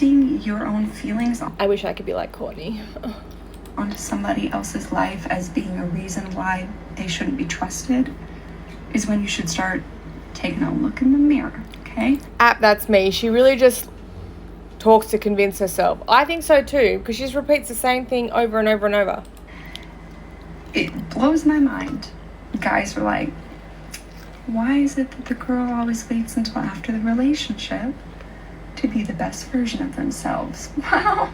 projecting your own feelings I wish I could be like Courtney. onto somebody else's life as being a reason why they shouldn't be trusted is when you should start taking a look in the mirror, okay? That's me. She really just talks to convince herself. I think so too, because she just repeats the same thing over and over and over. It blows my mind. Guys are like, why is it that the girl always waits until after the relationship to be the best version of themselves? Well,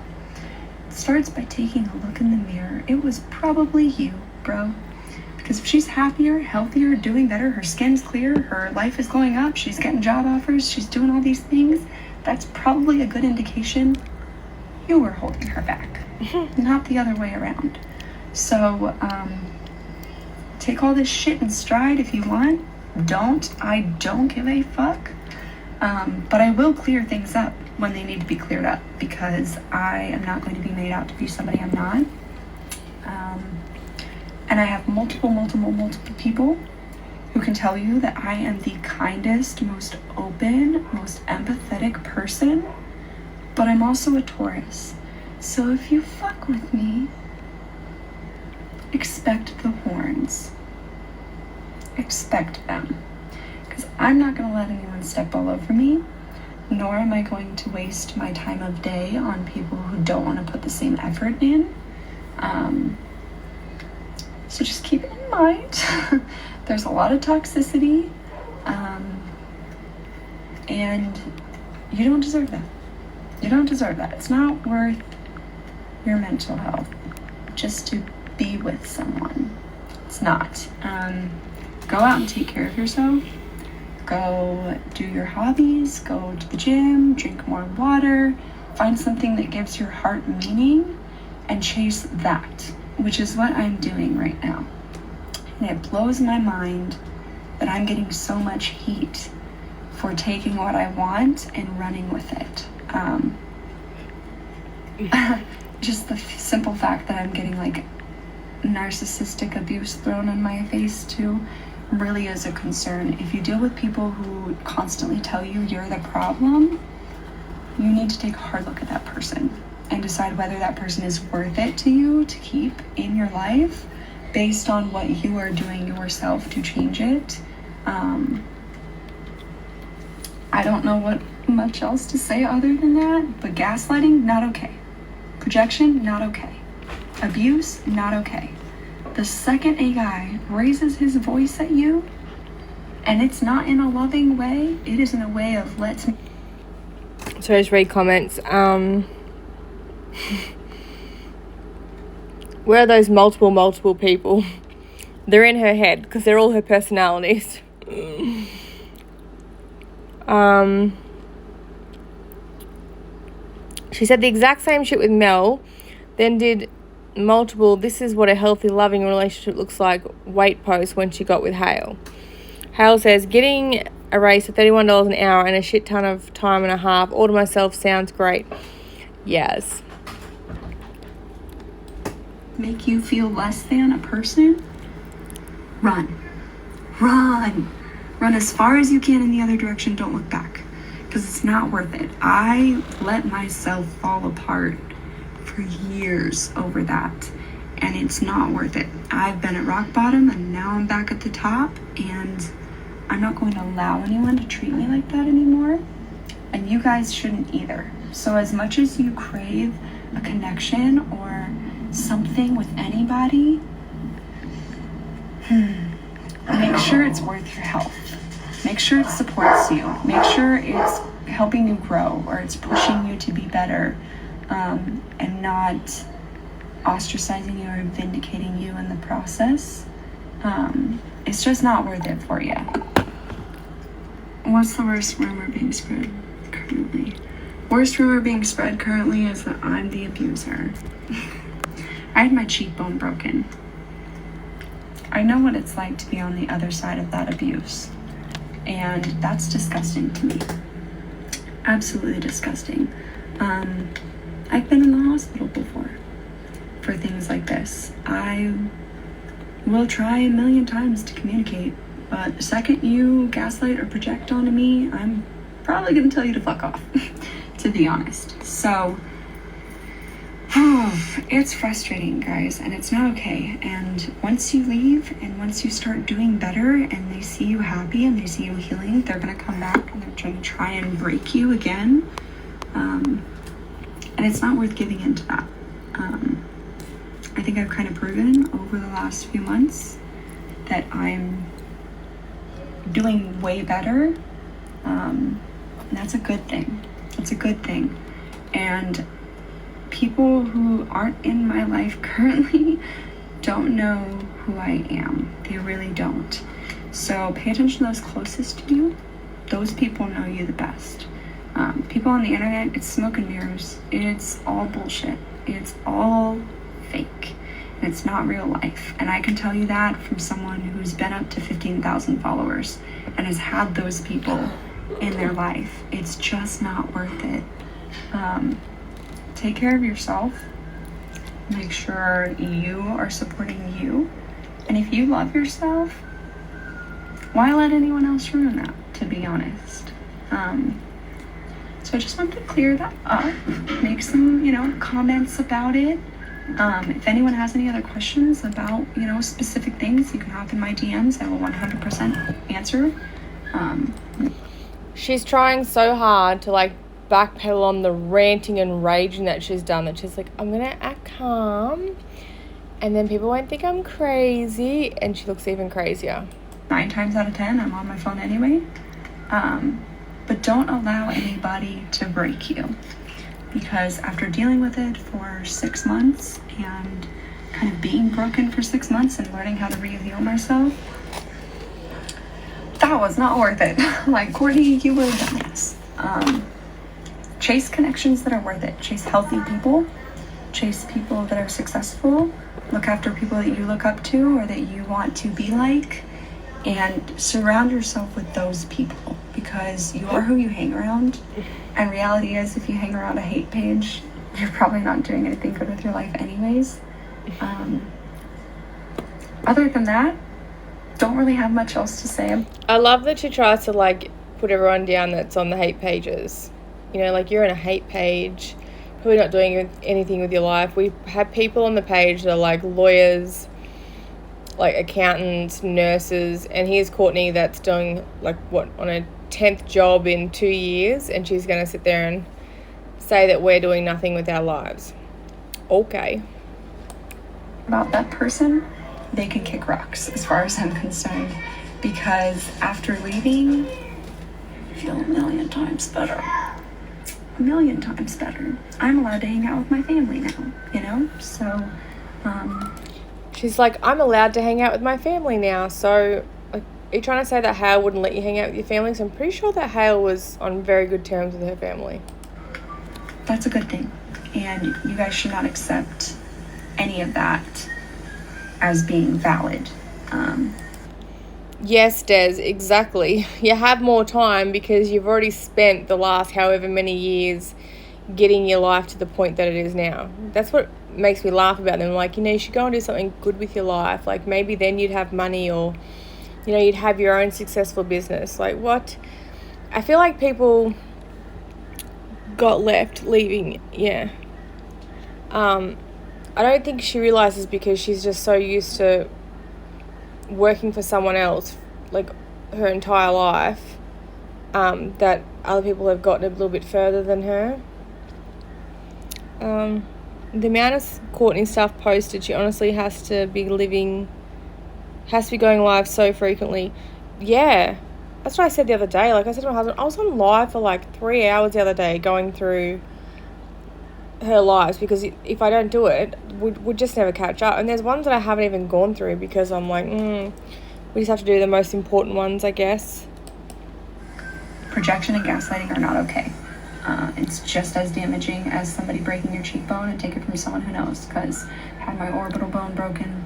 it starts by taking a look in the mirror. It was probably you, bro. Because if she's happier, healthier, doing better, her skin's clear, her life is going up, she's getting job offers, she's doing all these things, that's probably a good indication you were holding her back, not the other way around. So, take all this shit in stride if you want. I don't give a fuck. But I will clear things up when they need to be cleared up, because I am not going to be made out to be somebody I'm not. And I have multiple people who can tell you that I am the kindest, most open, most empathetic person, but I'm also a Taurus. So if you fuck with me, expect the horns. Expect them. Because I'm not going to let anyone step all over me, nor am I going to waste my time of day on people who don't want to put the same effort in. So just keep it in mind. There's a lot of toxicity, and you don't deserve that. You don't deserve that. It's not worth your mental health just to be with someone. It's not. Go out and take care of yourself. Go do your hobbies. Go to the gym. Drink more water. Find something that gives your heart meaning and chase that, which is what I'm doing right now. And it blows my mind that I'm getting so much heat for taking what I want and running with it. Just the simple fact that I'm getting like narcissistic abuse thrown in my face too really is a concern. If you deal with people who constantly tell you you're the problem, you need to take a hard look at that person and decide whether that person is worth it to you to keep in your life based on what you are doing yourself to change it. I don't know what much else to say other than that, but gaslighting, not okay. Projection, not okay. Abuse, not okay. The second a guy raises his voice at you, and it's not in a loving way, it is in a way of let's... So I just read comments. Where are those multiple people? They're in her head, because they're all her personalities. She said the exact same shit with Mel, then did multiple, this is what a healthy, loving relationship looks like, weight posts when she got with Hale. Hale says, getting a raise for $31 an hour and a shit ton of time and a half, all to myself, sounds great. Yes. Make you feel less than a person? Run. Run as far as you can in the other direction. Don't look back, because it's not worth it. I let myself fall apart for years over that, and it's not worth it. I've been at rock bottom, and now I'm back at the top, and I'm not going to allow anyone to treat me like that anymore, and you guys shouldn't either. So as much as you crave a connection or something with anybody, make sure it's worth your health. Make sure it supports you. Make sure it's helping you grow, or it's pushing you to be better, and not ostracizing you or vindicating you in the process. It's just not worth it for you. What's the worst rumor being spread currently? Worst rumor being spread currently is that I'm the abuser. I had my cheekbone broken. I know what it's like to be on the other side of that abuse, and that's disgusting to me. Absolutely disgusting. I've been in the hospital before for things like this. I will try a million times to communicate, but the second you gaslight or project onto me, I'm probably gonna tell you to fuck off. to be honest. So, it's frustrating, guys, and it's not okay. And once you leave and once you start doing better and they see you happy and they see you healing, they're going to come back and they're going to try and break you again. And it's not worth giving into that. I think I've kind of proven over the last few months that I'm doing way better. And that's a good thing. It's a good thing. And people who aren't in my life currently don't know who I am. They really don't. So pay attention to those closest to you. Those people know you the best. People on the internet, it's smoke and mirrors. It's all bullshit. It's all fake. And it's not real life. And I can tell you that from someone who's been up to 15,000 followers and has had those people in their life. It's just not worth it. Take care of yourself. Make sure you are supporting you. And if you love yourself, why let anyone else ruin that, to be honest? So I just wanted to clear that up, make some, comments about it. If anyone has any other questions about, specific things, you can hop in my DMs. I will 100% answer. She's trying so hard to, backpedal on the ranting and raging that she's done, that she's like, I'm going to act calm, and then people won't think I'm crazy, and she looks even crazier. 9 times out of 10, I'm on my phone anyway. But don't allow anybody to break you, because after dealing with it for 6 months and kind of being broken for 6 months and learning how to re-heal myself, that was not worth it. Courtney, you would have done this. Chase connections that are worth it. Chase healthy people. Chase people that are successful. Look after people that you look up to or that you want to be like. And surround yourself with those people, because you are who you hang around. And reality is, if you hang around a hate page, you're probably not doing anything good with your life anyways. Other than that, don't really have much else to say. I love that she tries to put everyone down that's on the hate pages. You're in a hate page, probably not doing anything with your life. We have people on the page that are lawyers, accountants, nurses, and here's Courtney that's doing on a 10th job in 2 years, and she's going to sit there and say that we're doing nothing with our lives. Okay. About that person, they can kick rocks as far as I'm concerned, because after leaving, I feel a million times better. A million times better. I'm allowed to hang out with my family now, so, She's like, I'm allowed to hang out with my family now, so are you trying to say that Hale wouldn't let you hang out with your family? So I'm pretty sure that Hale was on very good terms with her family. That's a good thing, and you guys should not accept any of that as being valid. Yes, Des, exactly. You have more time because you've already spent the last however many years getting your life to the point that it is now. That's what makes me laugh about them. You should go and do something good with your life. Maybe then you'd have money, or, you'd have your own successful business. What? I feel like people got left leaving, yeah. I don't think she realizes, because she's just so used to working for someone else her entire life, that other people have gotten a little bit further than her. The amount of Courtney stuff posted, she honestly has to be going live so frequently. Yeah, that's what I said the other day. I said to my husband, I was on live for 3 hours the other day going through her lives, because if I don't do it, we'd just never catch up. And there's ones that I haven't even gone through, because I'm we just have to do the most important ones, I guess. Projection and gaslighting are not okay. It's just as damaging as somebody breaking your cheekbone, and take it from someone who knows, because I had my orbital bone broken,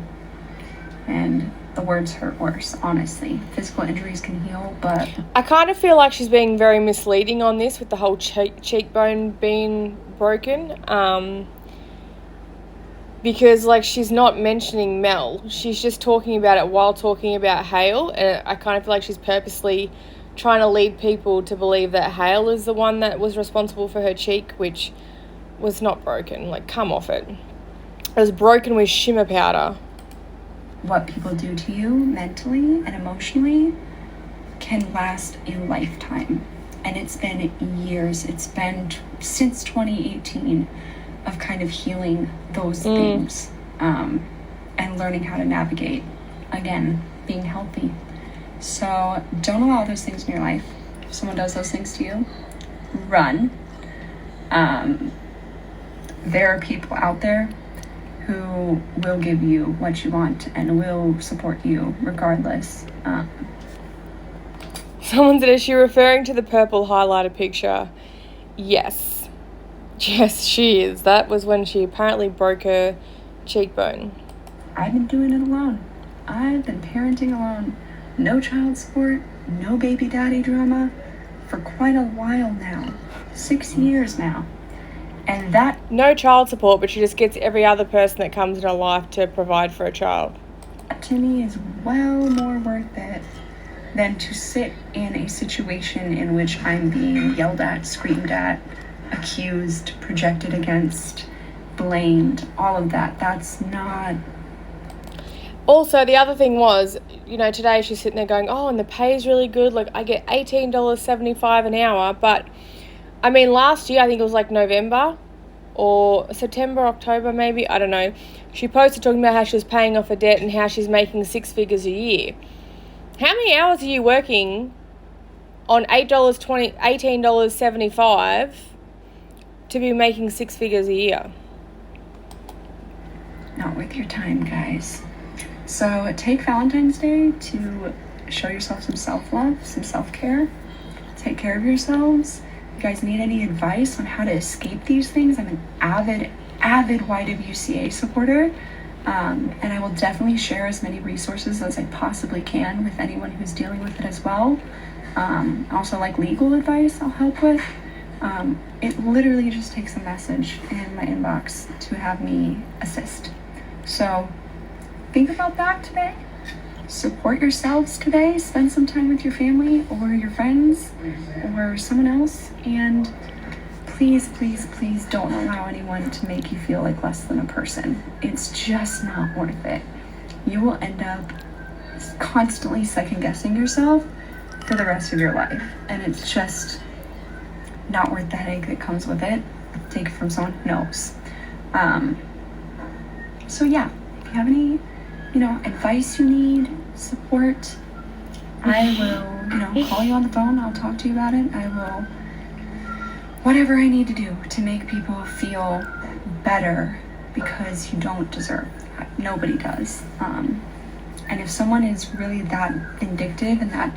and the words hurt worse, honestly. Physical injuries can heal, but I kind of feel like she's being very misleading on this with the whole cheekbone being broken, because she's not mentioning Mel. She's just talking about it while talking about Hale, and I kind of feel like she's purposely trying to lead people to believe that Hale is the one that was responsible for her cheek, which was not broken. Like, come off it. It was broken with shimmer powder. What people do to you mentally and emotionally can last a lifetime. And it's been years. It's been since 2018 of kind of healing those things and learning how to navigate, again, being healthy. So don't allow those things in your life. If someone does those things to you, run. There are people out there who will give you what you want and will support you regardless. Someone said, is she referring to the purple highlighter picture? Yes. Yes, she is. That was when she apparently broke her cheekbone. I've been doing it alone. I've been parenting alone. No child support, no baby daddy drama for quite a while now. 6 years now. And that... No child support, but she just gets every other person that comes in her life to provide for a child. That to me is well more worth it than to sit in a situation in which I'm being yelled at, screamed at, accused, projected against, blamed, all of that. That's not... Also, the other thing was, you know, today she's sitting there going, oh, and the pay's really good. Like, I get $18.75 an hour. But, I mean, last year, I think it was like November or September, October maybe. I don't know. She posted talking about how she was paying off her debt and how she's making 6 figures a year. How many hours are you working on $18.75 to be making 6 figures a year? Not worth your time, guys. So take Valentine's Day to show yourself some self-love, some self-care. Take care of yourselves. If you guys need any advice on how to escape these things, I'm an avid YWCA supporter. And I will definitely share as many resources as I possibly can with anyone who's dealing with it as well. Also, like legal advice I'll help with. It literally just takes a message in my inbox to have me assist. So think about that today. Support yourselves today. Spend some time with your family or your friends or someone else. And please, please, please don't allow anyone to make you feel like less than a person. It's just not worth it. You will end up constantly second-guessing yourself for the rest of your life. And it's just not worth the headache that comes with it. Take it from someone who knows. So yeah, if you have any, advice you need, support, I will, call you on the phone. I'll talk to you about it. I will, whatever I need to do to make people feel better, because you don't deserve that. Nobody does. And if someone is really that vindictive and that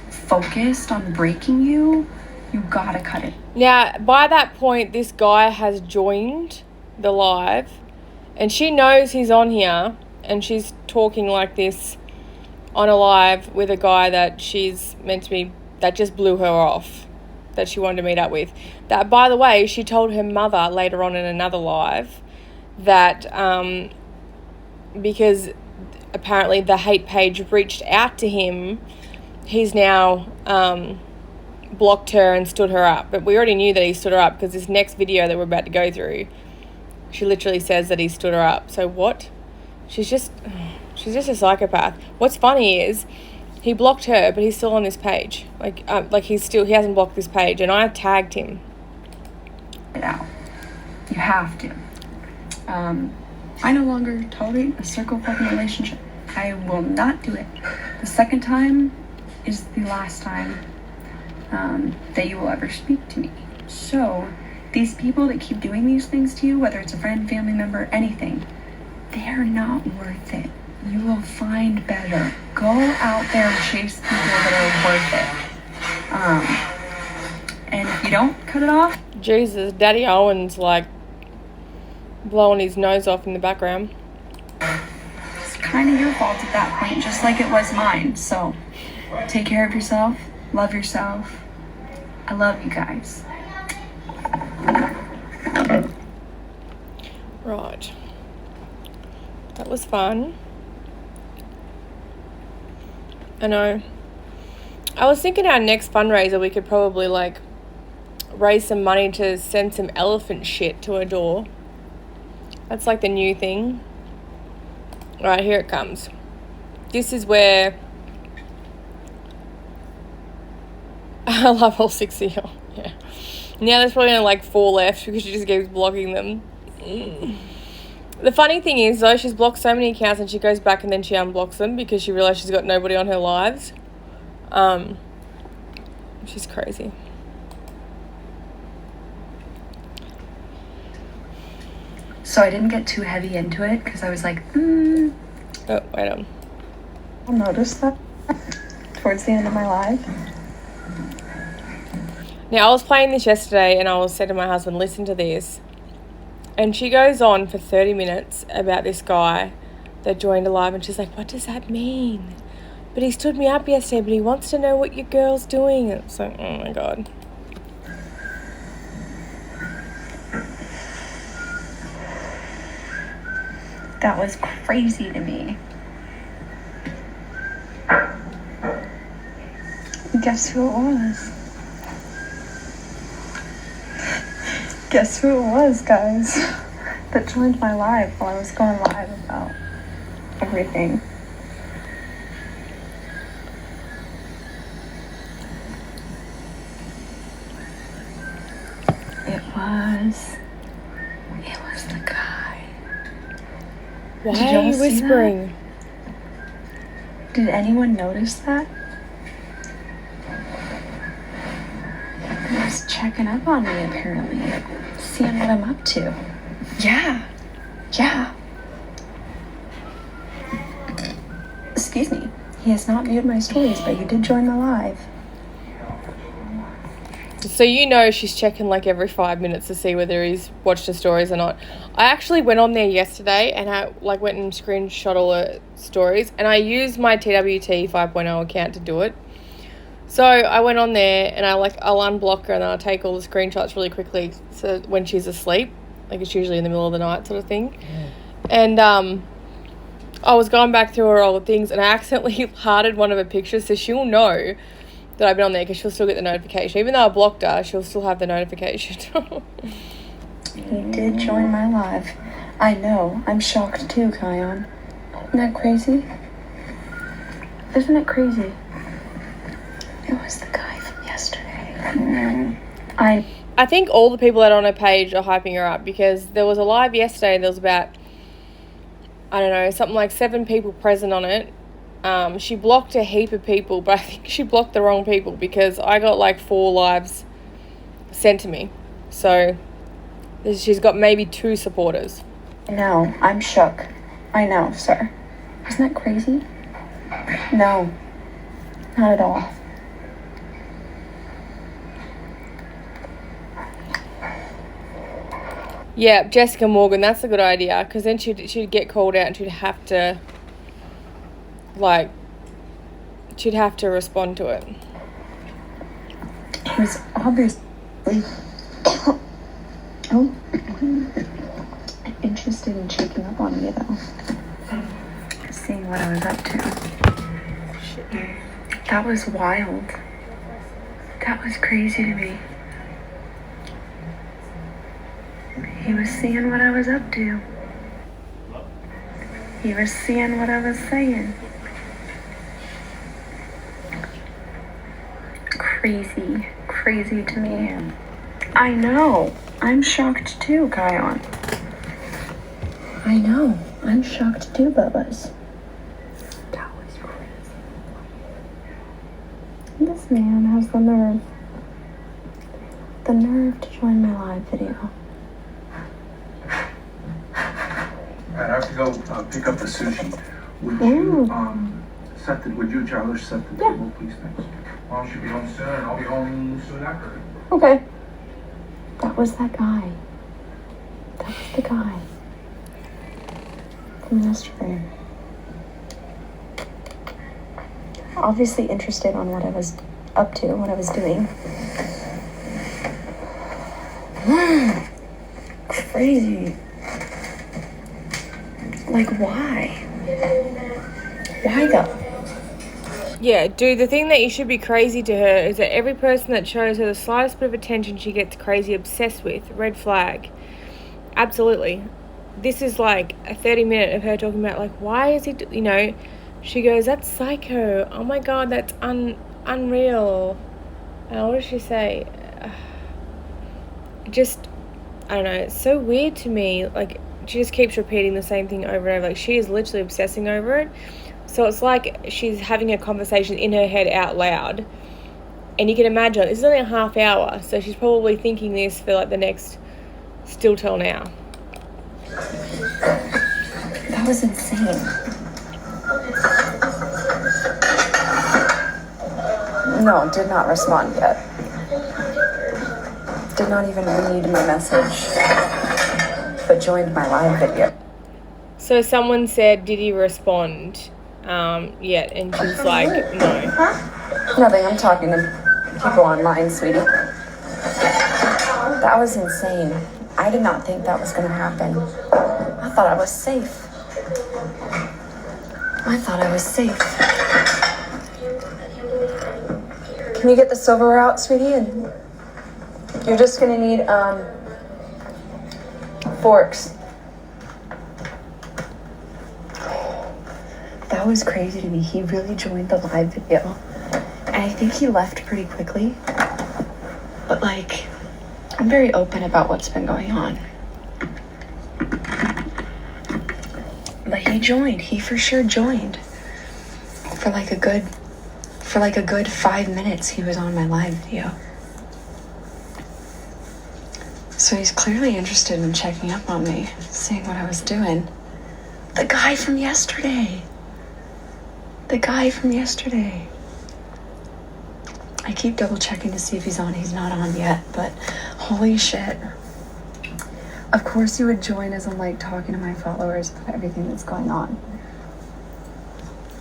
focused on breaking you, you gotta cut it. Now, by that point, this guy has joined the live, and she knows he's on here, and she's talking like this on a live with a guy that she's meant to be, that just blew her off, that she wanted to meet up with. That, by the way, she told her mother later on in another live that because apparently the hate page reached out to him, he's now blocked her and stood her up. But we already knew that he stood her up, because this next video that we're about to go through, she literally says that he stood her up. So what? She's just a psychopath. What's funny is he blocked her, but he's still on this page. He hasn't blocked this page, and I tagged him. It out. You have to. I no longer tolerate a circle fucking relationship. I will not do it. The second time is the last time that you will ever speak to me. So these people that keep doing these things to you, whether it's a friend, family member, anything, they're not worth it. You will find better. Go out there and chase people that are worth it. And if you don't cut it off... Jesus, Daddy Owen's like blowing his nose off in the background. It's kind of your fault at that point, just like it was mine. So take care of yourself. Love yourself. I love you guys. Right. That was fun. I know. I was thinking our next fundraiser, we could probably, like, raise some money to send some elephant shit to her door. That's, like, the new thing. All right, here it comes. This is where... I love all 6 of you. Yeah. Now there's probably only, like, 4 left because she just keeps blocking them. The funny thing is, though, she's blocked so many accounts and she goes back and then she unblocks them because she realised she's got nobody on her lives. She's crazy. So I didn't get too heavy into it because I was like, Oh, wait on. I'll notice that towards the end of my life. Now, I was playing this yesterday and I was said to my husband, listen to this. And she goes on for 30 minutes about this guy that joined a live and she's like, what does that mean? But he stood me up yesterday, but he wants to know what your girl's doing. It's like, oh my God. That was crazy to me. Guess who it was? Guess who it was, guys, that joined my live while I was going live about everything. It was the guy. Why are you whispering? Did anyone notice that? He was checking up on me, apparently. Seeing what I'm up to. Yeah. Excuse me. He has not viewed my stories, but he did join the live. So you know she's checking like every 5 minutes to see whether he's watched her stories or not. I actually went on there yesterday and I like went and screenshot all her stories and I used my TWT 5.0 account to do it. So I went on there and I'll unblock her and then I'll take all the screenshots really quickly so when she's asleep, like it's usually in the middle of the night sort of thing. Yeah. And I was going back through her old things and I accidentally hearted one of her pictures, so she'll know that I've been on there because she'll still get the notification. Even though I blocked her, she'll still have the notification. He did join my live. I know. I'm shocked too, Kion. Isn't that crazy? Isn't it crazy? It was the guy from yesterday. I think all the people that are on her page are hyping her up because there was a live yesterday and there was about, I don't know, something like 7 people present on it. She blocked a heap of people, but I think she blocked the wrong people because I got like 4 lives sent to me. So she's got maybe 2 supporters. No, I'm shook. I know, sir. Isn't that crazy? No, not at all. Yeah, Jessica Morgan, that's a good idea because then she'd get called out and she'd have to respond to it. He was obviously interested in checking up on me, though. Seeing what I was up to. That was wild. That was crazy to me. He was seeing what I was up to. He was seeing what I was saying. Crazy to me. I know. I'm shocked too, Kion. I know. I'm shocked too, Bubbas. That was crazy. This man has the nerve to join my live video. I have to go pick up the sushi. Would you Charlotte set the table, please? Thanks. Mom should be home soon, and I'll be home soon after. Okay. That was that guy. That was the guy from yesterday. Obviously interested on what I was up to, what I was doing. Crazy. Like, why? Why though? Yeah, dude, the thing that you should be crazy to her is that every person that shows her the slightest bit of attention, she gets crazy obsessed with. Red flag. Absolutely. This is like a 30-minute of her talking about, like, why is he, she goes, that's psycho. Oh my God, that's unreal. What does she say? I don't know, it's so weird to me. Like, she just keeps repeating the same thing over and over. Like, she is literally obsessing over it. So it's like she's having a conversation in her head out loud. And you can imagine, this is only a half hour, so she's probably thinking this for like the next, still till now. That was insane. No, did not respond yet. Did not even read my message, but joined my live video. So someone said, did he respond yet? And she's like, no. Nothing, I'm talking to people online, sweetie. That was insane. I did not think that was going to happen. I thought I was safe. Can you get the silverware out, sweetie? And you're just going to need forks. That was crazy to me. He really joined the live video. And I think he left pretty quickly. But like, I'm very open about what's been going on. But he joined. He for sure joined. For like a good 5 minutes he was on my live video. So he's clearly interested in checking up on me, seeing what I was doing. The guy from yesterday. I keep double checking to see if he's on. He's not on yet, but holy shit. Of course you would join as I'm like talking to my followers about everything that's going on.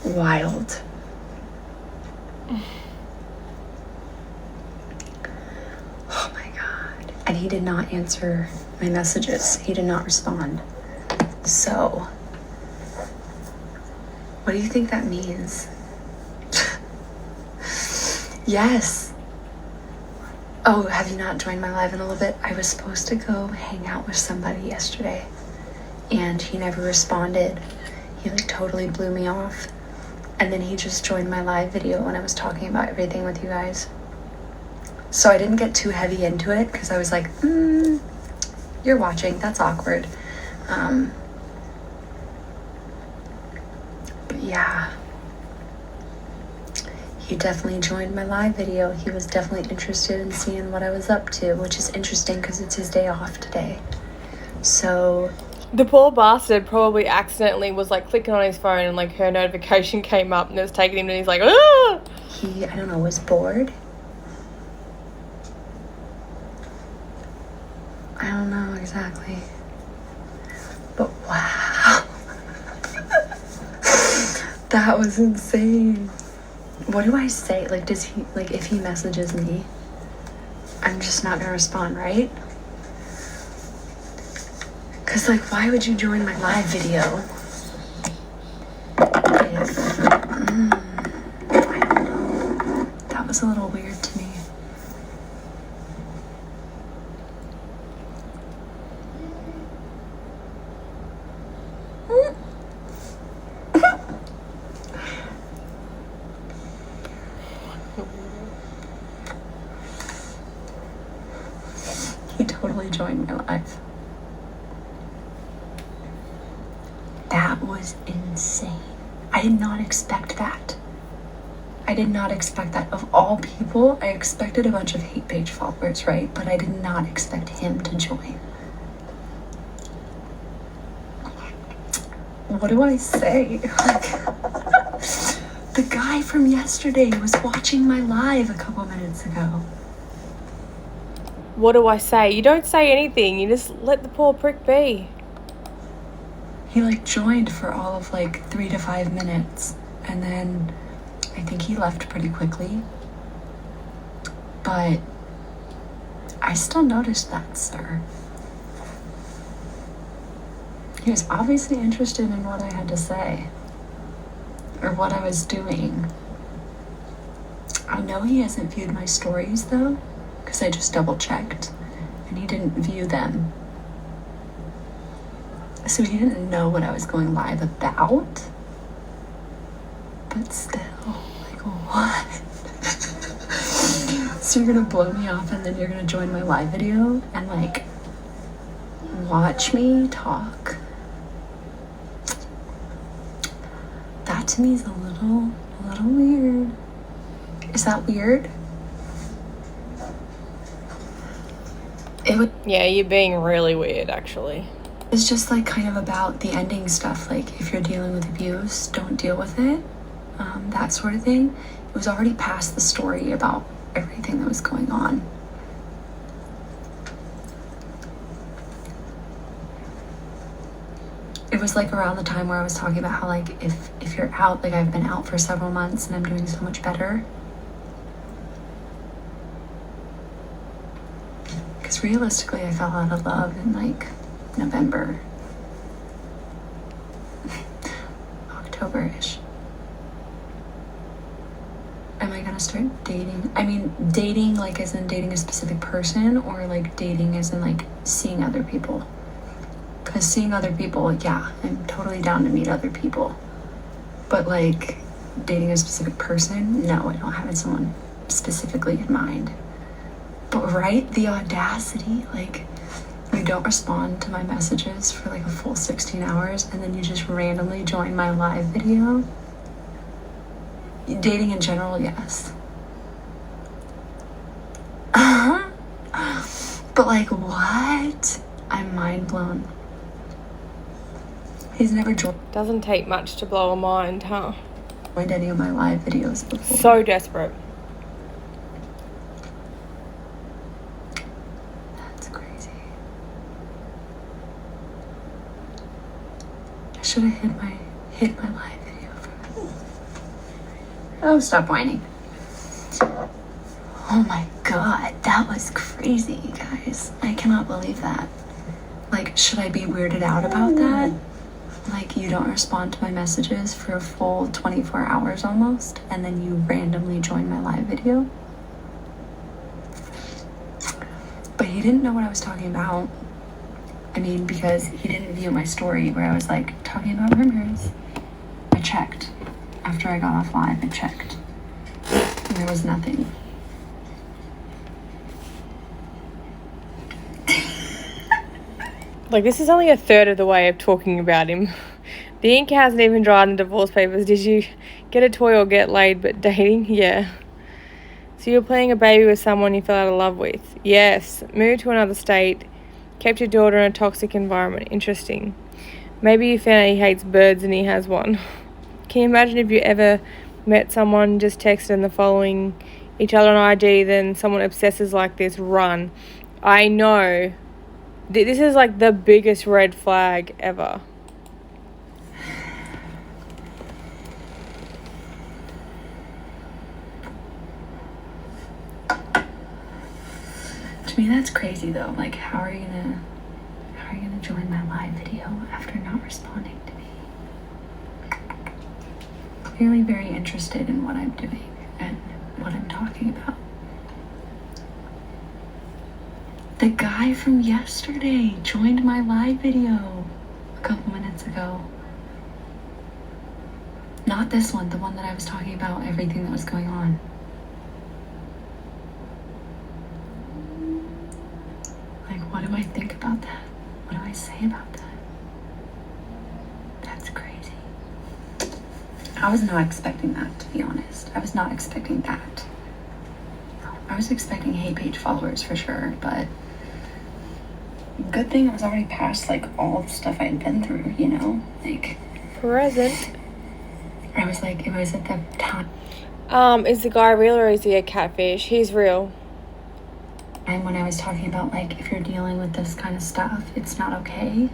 Wild. Oh my God. And he did not answer my messages. He did not respond. So, what do you think that means? Yes. Oh, have you not joined my live in a little bit? I was supposed to go hang out with somebody yesterday, and he never responded. He like totally blew me off. And then he just joined my live video when I was talking about everything with you guys. So I didn't get too heavy into it because I was like, you're watching, that's awkward. But yeah. He definitely joined my live video. He was definitely interested in seeing what I was up to, which is interesting because it's his day off today. So the poor bastard probably accidentally was like clicking on his phone and like her notification came up and it was taking him and he's like, ah! He, I don't know, was bored. I don't know exactly. But wow. That was insane. What do I say? Like, does he, like, if he messages me, I'm just not gonna respond, right? Because, like, why would you join my live video if, I don't know. That was a little weird to me. He totally joined my live. That was insane. I did not expect that. Of all people, I expected a bunch of hate page followers, right? But I did not expect him to join. What do I say? Like, the guy from yesterday was watching my live a couple minutes ago. What do I say? You don't say anything. You just let the poor prick be. He like joined for all of like 3 to 5 minutes, and then I think he left pretty quickly. But I still noticed that, sir. He was obviously interested in what I had to say, or what I was doing. I know he hasn't viewed my stories though, because I just double checked and he didn't view them. So he didn't know what I was going live about. But still, like, what? So you're gonna blow me off and then you're gonna join my live video and like watch me talk? That to me is a little weird. Is that weird? Yeah, you're being really weird, actually. It's just like kind of about the ending stuff. Like if you're dealing with abuse, don't deal with it. That sort of thing. It was already past the story about everything that was going on. It was like around the time where I was talking about how like if you're out, like I've been out for several months and I'm doing so much better. Because realistically, I fell out of love in like November, October-ish. Am I gonna start dating? I mean, dating like as in dating a specific person, or like dating as in like seeing other people? Because seeing other people, yeah, I'm totally down to meet other people. But like dating a specific person, no, I don't have someone specifically in mind. But right, the audacity, like you don't respond to my messages for like a full 16 hours and then you just randomly join my live video. Dating in general, yes. But like, what? I'm mind blown. He's never joined Doesn't take much to blow a mind, huh? any of my live videos before. So desperate. That's crazy. I should have hit my live video for that. Oh, stop whining. Oh my god, that was crazy, guys. I cannot believe that. Like, should I be weirded out about that? Like, you don't respond to my messages for a full 24 hours almost, and then you randomly join my live video? But he didn't know what I was talking about. I mean, because he didn't view my story where I was like talking about rumors. I checked. After I got off live, I checked. And there was nothing. Like, this is only a third of the way of talking about him. The ink hasn't even dried in divorce papers. Did you get a toy or get laid? But dating? Yeah. So you're planning a baby with someone you fell out of love with? Yes. Moved to another state. Kept your daughter in a toxic environment. Interesting. Maybe you found out he hates birds and he has one. Can you imagine if you ever met someone, just texted and they're following each other on IG, then someone obsesses like this? Run. I know. This is like the biggest red flag ever. To me, that's crazy though. Like, how are you gonna join my live video after not responding to me? Clearly very interested in what I'm doing and what I'm talking about. The guy from yesterday joined my live video a couple minutes ago. Not this one, the one that I was talking about everything that was going on. Like, what do I think about that? What do I say about that? That's crazy. I was not expecting that, to be honest. I was not expecting that. I was expecting hate page followers for sure, but good thing I was already past like all the stuff I had been through, you know? Like, Present. I was like, it was at the time. Is the guy real or is he a catfish? He's real. And when I was talking about like, if you're dealing with this kind of stuff, it's not okay.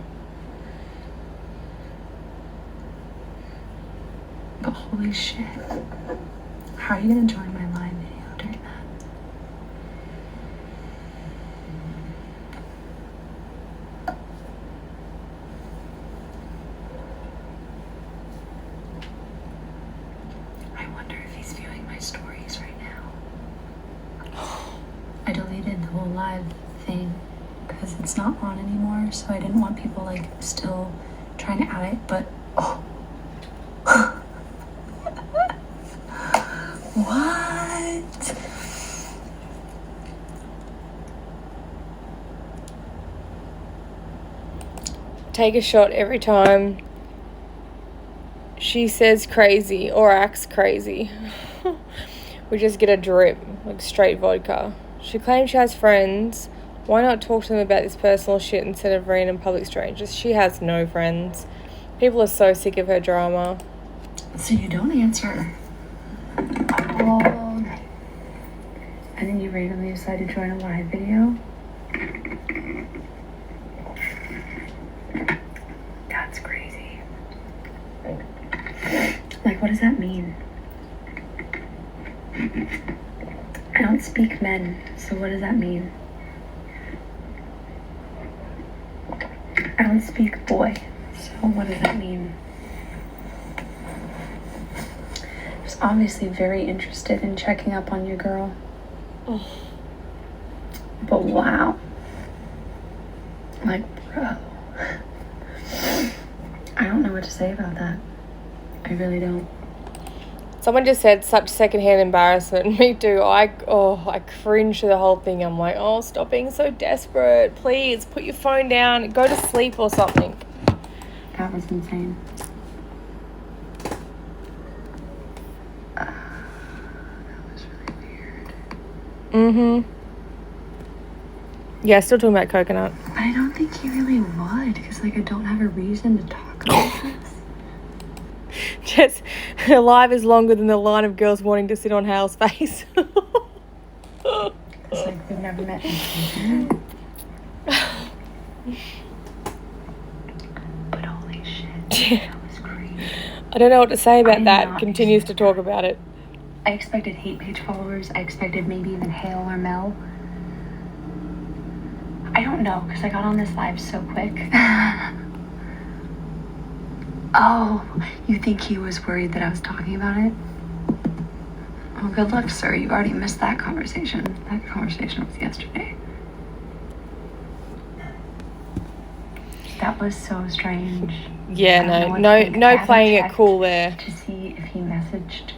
But holy shit. How are you gonna join my live video during that? I wonder if he's viewing my stories right now. live thing because it's not on anymore, so I didn't want people like still trying to add it, but what? Take a shot every time she says crazy or acts crazy. We just get a drip, like straight vodka. She claims she has friends. Why not talk to them about this personal shit instead of random public strangers? She has no friends. People are so sick of her drama. So you don't answer all night, and then you randomly decide to join a live video? That's crazy. Like, what does that mean? I don't speak men, so what does that mean? I don't speak boy, so what does that mean? I was obviously very interested in checking up on your girl. Oh. But wow. Like, bro. I don't know what to say about that. I really don't. Someone just said such secondhand embarrassment. Me too. I cringe to the whole thing. I'm like, oh, stop being so desperate. Please put your phone down. Go to sleep or something. That was insane. That was really weird. Mm-hmm. Yeah, still talking about coconut. But I don't think he really would, because like I don't have a reason to talk about this. Just, her live is longer than the line of girls wanting to sit on Hale's face. It's like we've never met in person. But holy shit, that was crazy. I don't know what to say about I that. not Continues to expect talk that. about it. I expected hate page followers. I expected maybe even Hale or Mel. I don't know, because I got on this live so quick. Oh, you think he was worried that I was talking about it? Oh, good luck, sir. You already missed that conversation. That conversation was yesterday. That was so strange. Yeah, I don't know what to no think. I haven't playing it checked cool there. to see if he messaged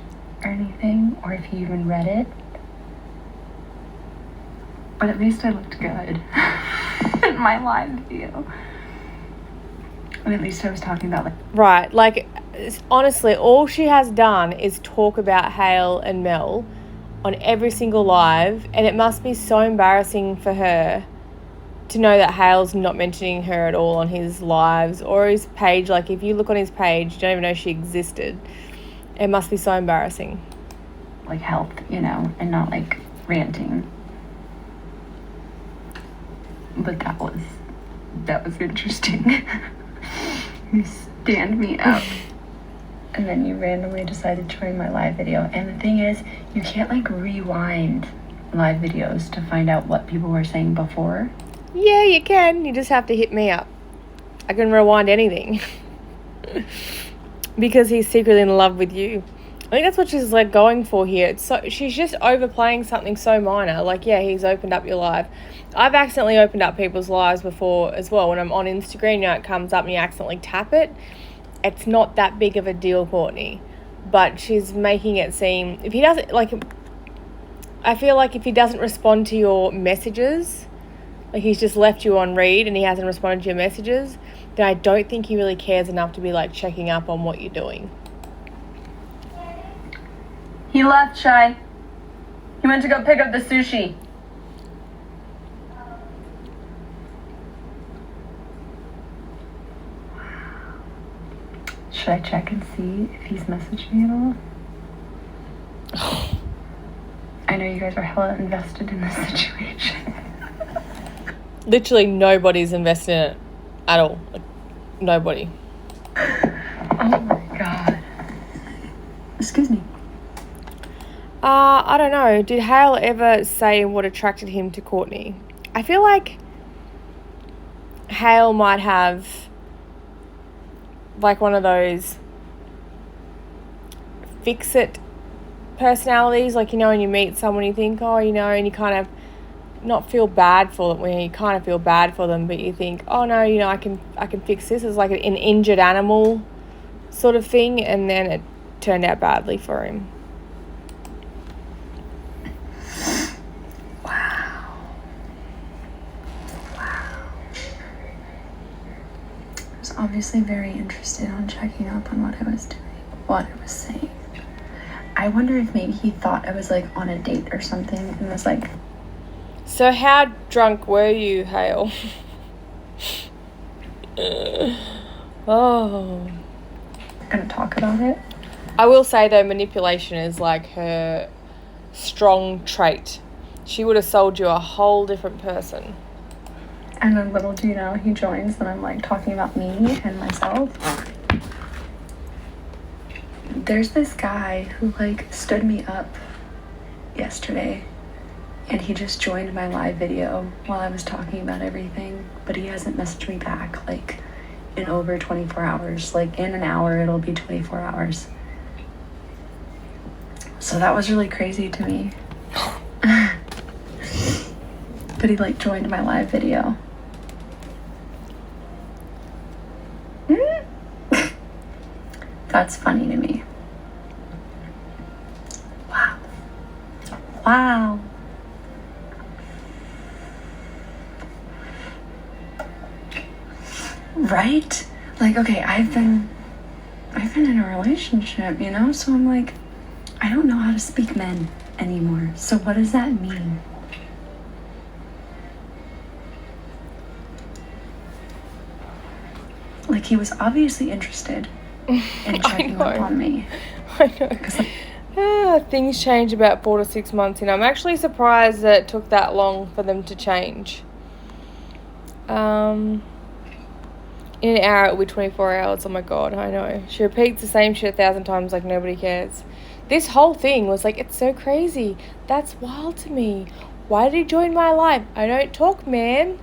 or anything, or if he even read it. But at least I looked good in my live video. And at least I was talking about like... Right, like, honestly, all she has done is talk about Hale and Mel on every single live, and it must be so embarrassing for her to know that Hale's not mentioning her at all on his lives or his page. Like, if you look on his page, you don't even know she existed. It must be so embarrassing. like health, you know, and not like ranting. But that was interesting. You stand me up. And then you randomly decided to join my live video. And the thing is, you can't like rewind live videos to find out what people were saying before. Yeah, you can. You just have to hit me up. I can rewind anything. Because he's secretly in love with you. I think that's what she's like going for here. It's so she's just overplaying something so minor. Like, yeah, he's opened up your live. I've accidentally opened up people's lives before as well. When I'm on Instagram, you know, it comes up and you accidentally tap it. It's not that big of a deal, Courtney. But she's making it seem, if he doesn't, like, I feel like if he doesn't respond to your messages, like he's just left you on read and he hasn't responded to your messages, then I don't think he really cares enough to be like checking up on what you're doing. He left, Shy. He went to go pick up the sushi. Should I check and see if he's messaged me at all? I know you guys are hella invested in this situation. Literally nobody's invested in it at all. Like, nobody. Oh my god. Excuse me. I don't know. Did Hale ever say what attracted him to Courtney? I feel like Hale might have like one of those fix-it personalities. Like, you know, when you meet someone you think, oh, you know, and you kind of not feel bad for them, when you kind of feel bad for them, but you think, oh no, you know, I can fix this. It's like an injured animal sort of thing, and then it turned out badly for him. Wow. I was obviously very interested on checking up on what I was doing, what I was saying. I wonder if maybe he thought I was like on a date or something and was like, so how drunk were you, Hale? Oh. gonna talk about it. I will say though, manipulation is like her strong trait. She would have sold you a whole different person. And then little do you know, he joins and I'm like talking about me and myself. There's this guy who like stood me up yesterday, and he just joined my live video while I was talking about everything, but he hasn't messaged me back like in over 24 hours. Like in an hour it'll be 24 hours. So that was really crazy to me. But he like joined my live video. That's funny to me. Wow. Right? Like, okay, I've been in a relationship, you know? So I'm like, I don't know how to speak men anymore. So what does that mean? Like, he was obviously interested in checking up on me. I know. Things change about 4 to 6 months, and I'm actually surprised that it took that long for them to change. In an hour, it'll be 24 hours. Oh my God, I know. She repeats the same shit 1,000 times like nobody cares. This whole thing was like, it's so crazy. That's wild to me. Why did he join my life? I don't talk, man.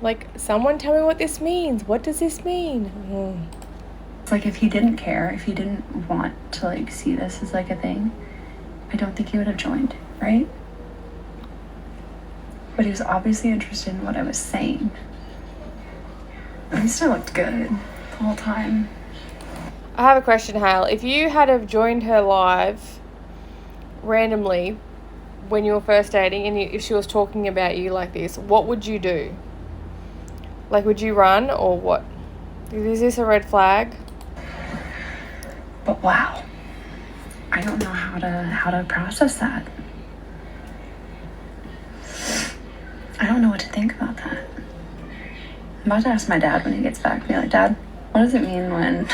Like, someone tell me what this means. What does this mean? It's like, if he didn't care, if he didn't want to like see this as like a thing, I don't think he would have joined, right? But he was obviously interested in what I was saying. At least I looked good the whole time. I have a question, Hale. If you had have joined her live randomly when you were first dating, and if she was talking about you like this, what would you do? Like, would you run or what? Is this a red flag? But wow, I don't know how to process that. I don't know what to think about that. I'm about to ask my dad when he gets back. Be like, Dad, what does it mean when...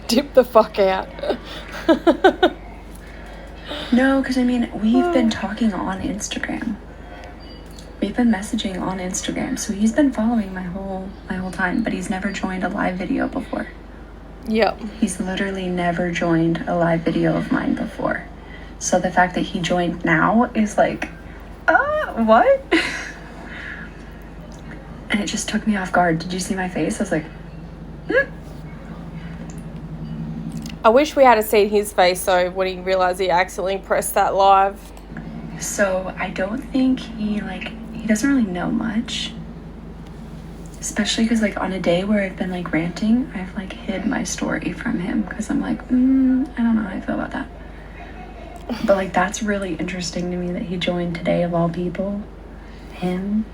Dip the fuck out. No, because I mean, we've been talking on Instagram. We've been messaging on Instagram, so he's been following my whole time, but he's never joined a live video before. Yep. He's literally never joined a live video of mine before. So the fact that he joined now is like, what? And it just took me off guard. Did you see my face? I was like, I wish we had seen his face though when he realised he accidentally pressed that live. So I don't think he doesn't really know much. Especially because like on a day where I've been like ranting, I've like hid my story from him because I'm like, I don't know how I feel about that. But like, that's really interesting to me that he joined today of all people. Him.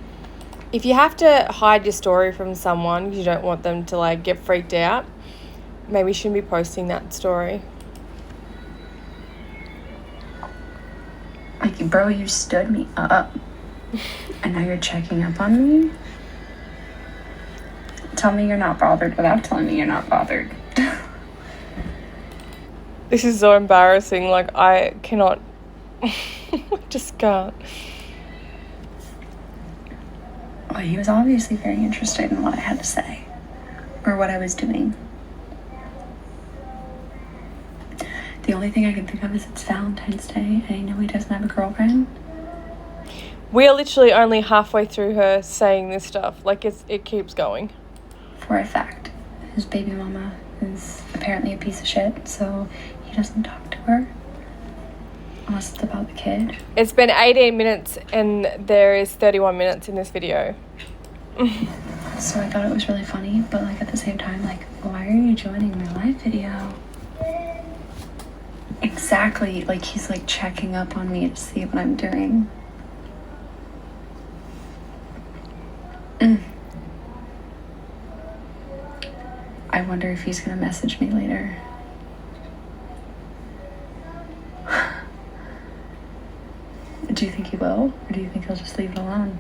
If you have to hide your story from someone, you don't want them to like get freaked out, maybe you shouldn't be posting that story. Like, bro, you stood me up and now you're checking up on me? Tell me you're not bothered without telling me you're not bothered. This is so embarrassing. Like, I cannot. I just can't. Well, he was obviously very interested in what I had to say or what I was doing. The only thing I can think of is it's Valentine's Day and I know he doesn't have a girlfriend. We're literally only halfway through her saying this stuff. Like, it keeps going. For a fact, his baby mama is apparently a piece of shit, so he doesn't talk to her. Unless it's about the kid. It's been 18 minutes and there is 31 minutes in this video. So I thought it was really funny, but like at the same time, like, why are you joining my live video? Exactly, like he's like checking up on me to see what I'm doing. I wonder if he's gonna message me later. Do you think he will? Or do you think he'll just leave it alone?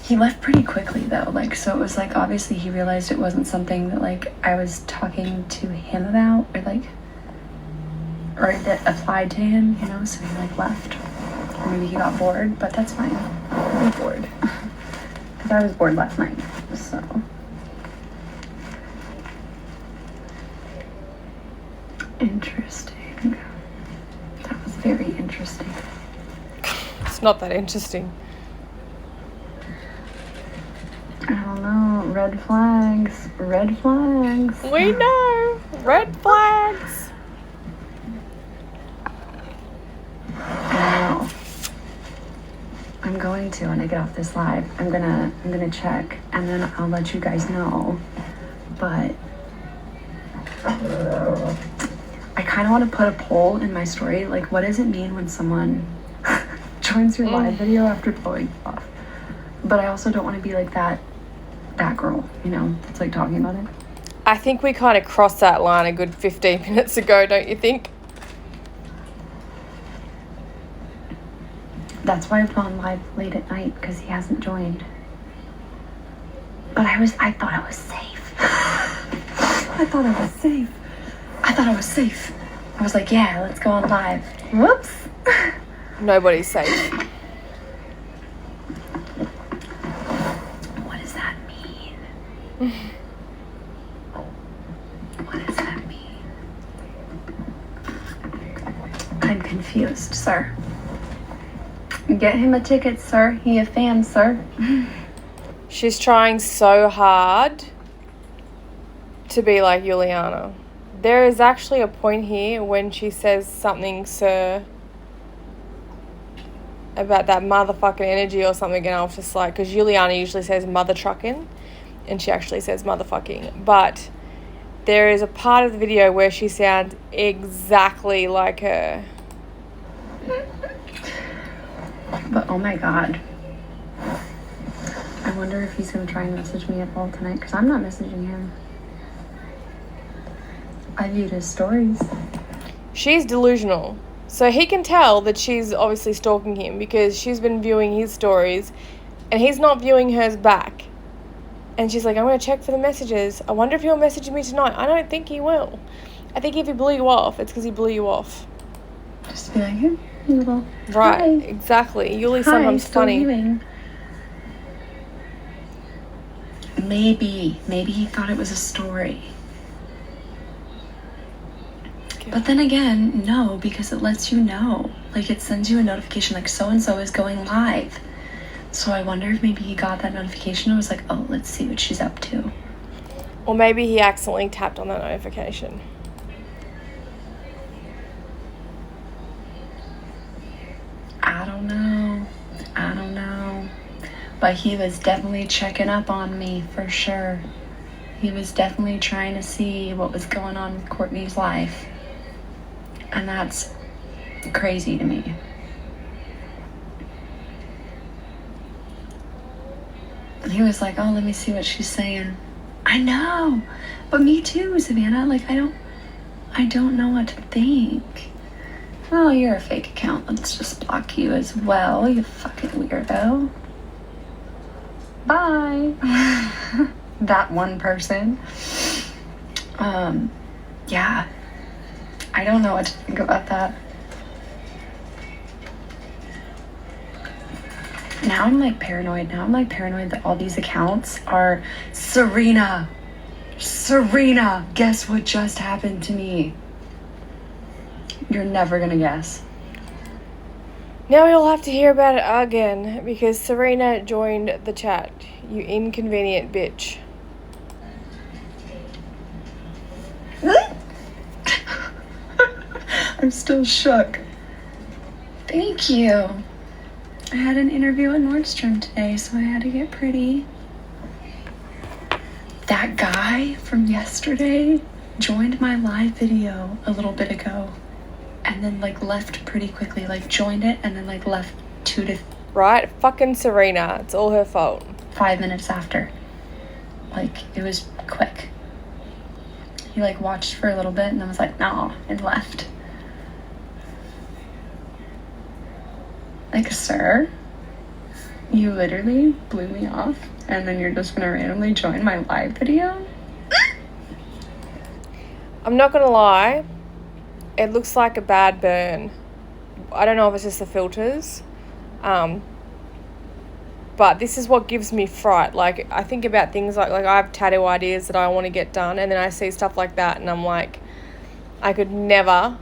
He left pretty quickly though, like, so it was like, obviously he realized it wasn't something that like I was talking to him about, or like, or that applied to him, you know, so he like left. Or maybe he got bored, but that's fine. I was bored. Because I was bored last night, so. Interesting. That was very interesting. It's not that interesting. I don't know. Red flags. Red flags. We know. Red flags. I know. I'm going to, when I get off this live, I'm gonna check, and then I'll let you guys know. But I kind of want to put a poll in my story, like, what does it mean when someone joins your live video after blowing off? But I also don't want to be like that girl, you know, that's like talking about it. I think we kind of crossed that line a good 15 minutes ago, don't you think? That's why I've gone live late at night, because he hasn't joined. But I thought I was safe. I thought I was safe. I was like, yeah, let's go on live. Whoops. Nobody's safe. What does that mean? What does that mean? I'm confused, sir. Get him a ticket, sir. He a fan, sir. She's trying so hard to be like Juliana. There is actually a point here when she says something, sir, about that motherfucking energy or something, and I was just like, because Juliana usually says mother trucking, and she actually says motherfucking. But there is a part of the video where she sounds exactly like her. But oh my god. I wonder if he's going to try and message me at all tonight, because I'm not messaging him. I viewed his stories. She's delusional. So he can tell that she's obviously stalking him because she's been viewing his stories and he's not viewing hers back. And she's like, I'm going to check for the messages. I wonder if he'll message me tonight. I don't think he will. I think if he blew you off, it's because he blew you off. Just to be like, hey, little. Right, Hi. Exactly. Yuli's sometimes still funny. Viewing. Maybe he thought it was a story. Okay. But then again, no, because it lets you know. Like, it sends you a notification, like, so-and-so is going live. So I wonder if maybe he got that notification and was like, oh, let's see what she's up to. Or maybe he accidentally tapped on that notification. I don't know. But he was definitely checking up on me, for sure. He was definitely trying to see what was going on with Courtney's life. And that's crazy to me. And he was like, oh, let me see what she's saying. I know. But me too, Savannah. Like, I don't know what to think. Oh, you're a fake account. Let's just block you as well, you fucking weirdo. Bye. That one person. Yeah. I don't know what to think about that. Now I'm like paranoid. That all these accounts are Serena, guess what just happened to me? You're never gonna guess. Now you'll have to hear about it again because Serena joined the chat. You inconvenient bitch. I'm still shook. Thank you. I had an interview at Nordstrom today, so I had to get pretty. That guy from yesterday joined my live video a little bit ago and then like left pretty quickly, like joined it and then like left 2 to Right? Fucking Serena. It's all her fault. 5 minutes after. Like, it was quick. He like watched for a little bit and then was like, no, and left. Like, sir, you literally blew me off and then you're just gonna randomly join my live video? I'm not gonna lie, it looks like a bad burn. I don't know if it's just the filters, but this is what gives me fright. Like, I think about things like I have tattoo ideas that I want to get done, and then I see stuff like that and I'm like, I could never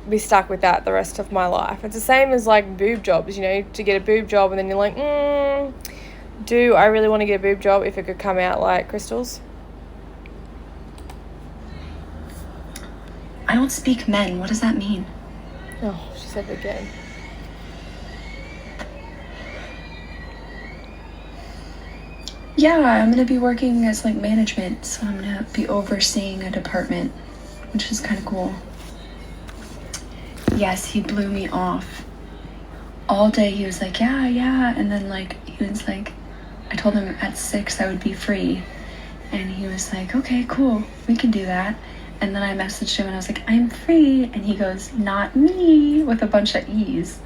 be stuck with that the rest of my life. It's the same as like boob jobs, you know, to get a boob job and then you're like, do I really want to get a boob job if it could come out like crystals? I don't speak men. What does that mean? Oh, she said it again. Yeah, I'm gonna be working as like management, so I'm gonna be overseeing a department, which is kind of cool. Yes, he blew me off. All day he was like, yeah, and then like, he was like, I told him at 6 I would be free, and he was like, okay, cool, we can do that. And then I messaged him and I was like, I'm free, and he goes, not me, with a bunch of E's,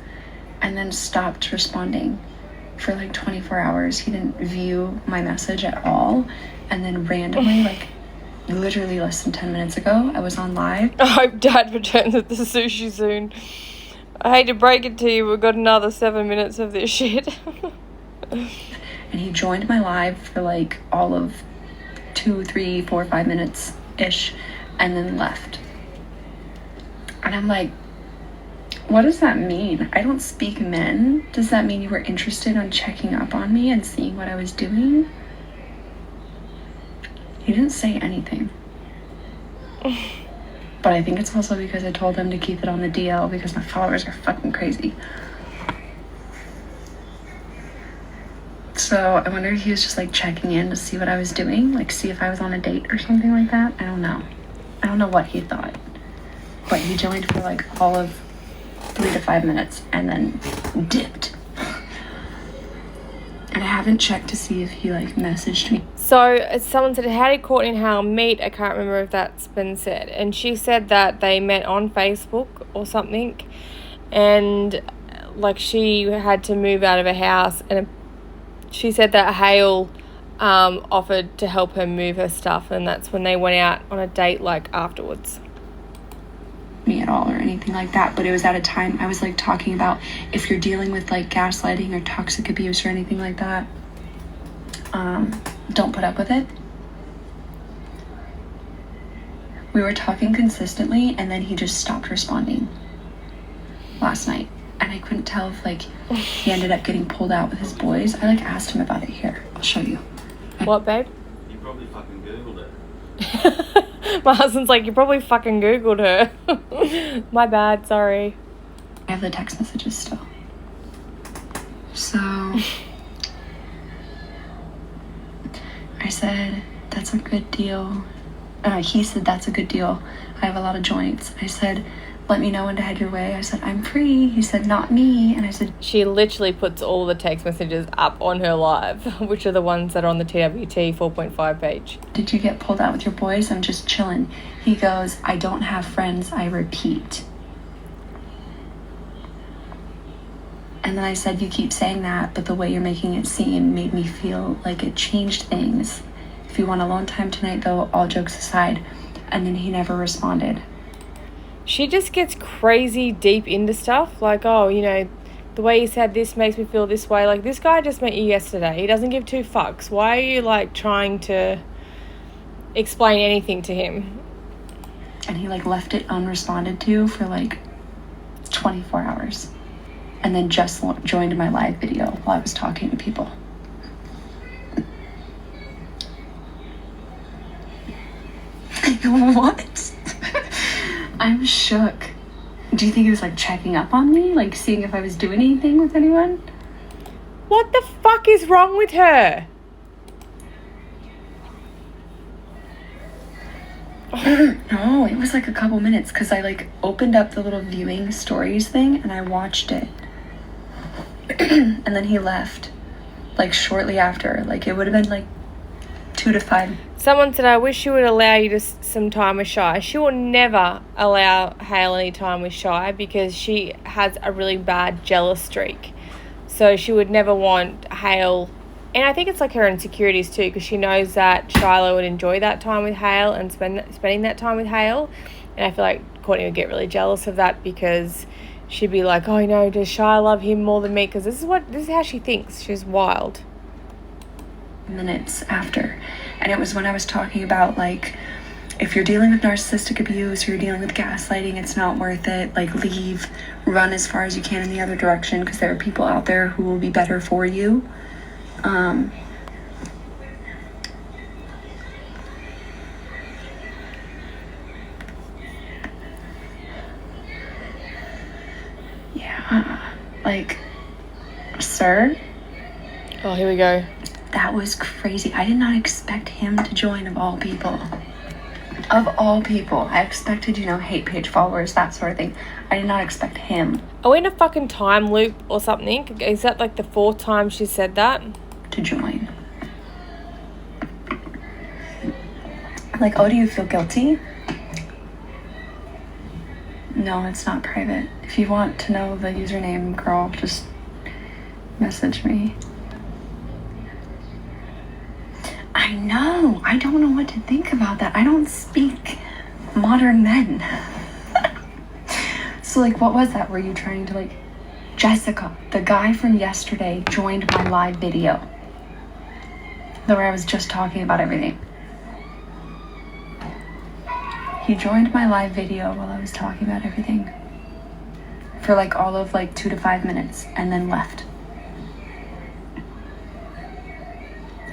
and then stopped responding for like 24 hours. He didn't view my message at all, and then randomly, like literally less than 10 minutes ago, I was on live. I hope Dad returns at the sushi soon. I hate to break it to you, we've got another 7 minutes of this shit. And he joined my live for like all of 2, 3, 4, 5 minutes ish, and then left. And I'm like, what does that mean? I don't speak men. Does that mean you were interested in checking up on me and seeing what I was doing? He didn't say anything. But I think it's also because I told him to keep it on the DL because my followers are fucking crazy. So I wonder if he was just like checking in to see what I was doing, like see if I was on a date or something like that. I don't know. I don't know what he thought. But he joined for like all of 3 to 5 minutes and then dipped. And I haven't checked to see if he like messaged me. So someone said, how did Courtney and Hal meet? I can't remember if that's been said. And she said that they met on Facebook or something. And like she had to move out of her house. And she said that Hale offered to help her move her stuff. And that's when they went out on a date like afterwards. Me at all or anything like that, but it was at a time I was like talking about if you're dealing with like gaslighting or toxic abuse or anything like that, don't put up with it. We were talking consistently and then he just stopped responding last night, and I couldn't tell if like he ended up getting pulled out with his boys. I like asked him about it. Here, I'll show you. What, babe? You probably fucking Googled it. My husband's like, you probably fucking Googled her. My bad, sorry. I have the text messages still. So I said, that's a good deal. He said, that's a good deal. I have a lot of joints. I said, let me know when to head your way. I said, I'm free. He said, not me. And I said, she literally puts all the text messages up on her live, which are the ones that are on the TWT 4.5 page. did you get pulled out with your boys? I'm just chilling. He goes, I don't have friends, I repeat. And then I said, you keep saying that, but the way you're making it seem made me feel like it changed things. If you want alone time tonight, though, all jokes aside. And then he never responded. She just gets crazy deep into stuff. Like, oh, you know, the way you said this makes me feel this way. Like, this guy just met you yesterday. He doesn't give 2 fucks. Why are you, like, trying to explain anything to him? And he, like, left it unresponded to for, like, 24 hours. And then just joined my live video while I was talking to people. What? I'm shook. Do you think he was like checking up on me? Like seeing if I was doing anything with anyone? What the fuck is wrong with her? No, it was like a couple minutes because I like opened up the little viewing stories thing and I watched it. And then he left like shortly after. Like it would have been like 2 to 5. Someone said, I wish she would allow you to some time with Shy. She will never allow Hale any time with Shy because she has a really bad jealous streak. So she would never want Hale. And I think it's like her insecurities too, because she knows that Shiloh would enjoy that time with Hale and spending that time with Hale. And I feel like Courtney would get really jealous of that because she'd be like, oh, no, does Shy love him more than me? Because this is how she thinks. She's wild. Minutes after. And it was when I was talking about like, if you're dealing with narcissistic abuse or you're dealing with gaslighting, it's not worth it. Like leave, run as far as you can in the other direction because there are people out there who will be better for you. Yeah, like, sir? Oh, here we go. That was crazy. I did not expect him to join, of all people. Of all people. I expected, hate page followers, that sort of thing. I did not expect him. Are we in a fucking time loop or something? Is that like the 4th time she said that? To join. Like, oh, do you feel guilty? No, it's not private. If you want to know the username, girl, just message me. I know. I don't know what to think about that. I don't speak modern men. So, like, what was that? Were you trying to, like... Jessica, the guy from yesterday, joined my live video. Where I was just talking about everything. He joined my live video while I was talking about everything. For, like, all of, 2 to 5 minutes. And then left.